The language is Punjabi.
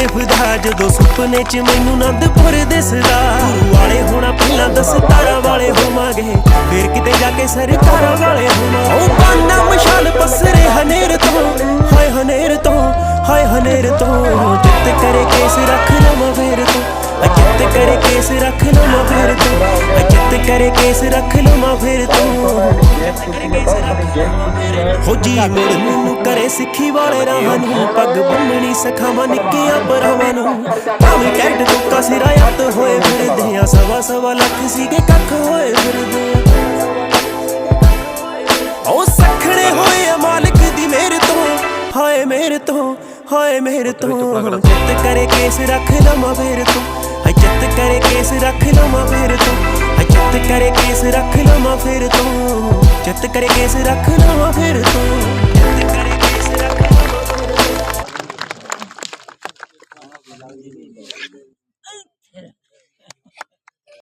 ਫਿਦਾ ਜਦੋਂ ਸੁਪਨੇ ਚ ਮੈਨੂੰ ਅਨੰਦਪੁਰ ਦਿਸਦਾ। ਗੁਰੂ ਵਾਲੇ ਹੋਣਾ ਪਹਿਲਾਂ ਦਸਤਾਰਾਂ ਵਾਲੇ ਹੋਵਾਂਗੇ, ਫੇਰ ਕਿਤੇ ਜਾ ਕੇ ਸਰਕਾਰਾਂ ਵਾਲੇ ਹੋਵਾਂਗੇ। ਉਹ ਬਾਨਾ ਮਸ਼ਾਲ ਪਸਰੇ ਹਨੇਰ ਤੋਂ, ਹਾਏ ਹਨੇਰ ਤੋਂ, ਹਾਏ ਹਨੇਰ ਤੋਂ। ਜਿੱਤ ਕਰੇ ਕੇਸ ਰੱਖ ਲਵਾਂ ਫੇਰ ਤੋਂ, ਜਿੱਤ ਕਰੇ ਕੇਸ ਰੱਖ ਲਵਾਂ ਫੇਰ ਤੋਂ, ਜਿੱਤ ਕਰੇ ਕੇਸ ਰੱਖ ਲਵਾਂ ਫੇਰ ਤੋਂ। ਹੋ ਜੀ ਮੁੜ ਮੈਨੂੰ ਕਰੇ ਸਿੱਖੀ ਵਾਲੇ ਰਾਹਾਂ ਨੂੰ, ਪੱਗ ਬੰਨਣੀ ਸਿਖਾਵਾਂ ਨਿੱਕੀਆਂ ਭਰਾਵਾਂ ਨੂੰ। ਭਾਵੇਂ ਟੈਟ ਟੁੱਕਾ ਸਿਰਾਇਤ ਹੋਏ ਫਿਰਦੇ ਆ, ਸਵਾ ਸਵਾ ਲੱਖ ਸੀਗੇ ਕੱਖ ਹੋਏ ਫਿਰਦੇ ਆ। ਉਹ ਸਖਣੇ ਹੋਏ ਆ ਮਾਲਕ ਦੀ ਮਿਹਰ ਤੋਂ, ਹਾਏ ਮਿਹਰ ਤੋਂ, ਹਾਏ ਮਿਹਰ ਤੋਂ। ਜਿੱਤ ਕਰੇ ਕੇਸ ਰੱਖ ਲਵਾਂ ਫੇਰ ਤੋਂ, ਜਿੱਤ ਕਰੇ ਕੇਸ ਰੱਖ ਲਵਾਂ ਫੇਰ ਤੋਂ, ਜਿੱਤ ਕਰੇ ਕੇਸ ਰੱਖ ਲਵਾਂ ਫੇਰ ਤੋਂ, ਜਿੱਤ ਕਰੇ ਕੇਸ ਰੱਖ ਲਵਾਂ ਫੇਰ ਤੋਂ, ਜਿੱਤ ਕਰੇ ਕੇਸ ਰੱਖ ਲਵਾਂ ਫੇਰ ਤੋਂ।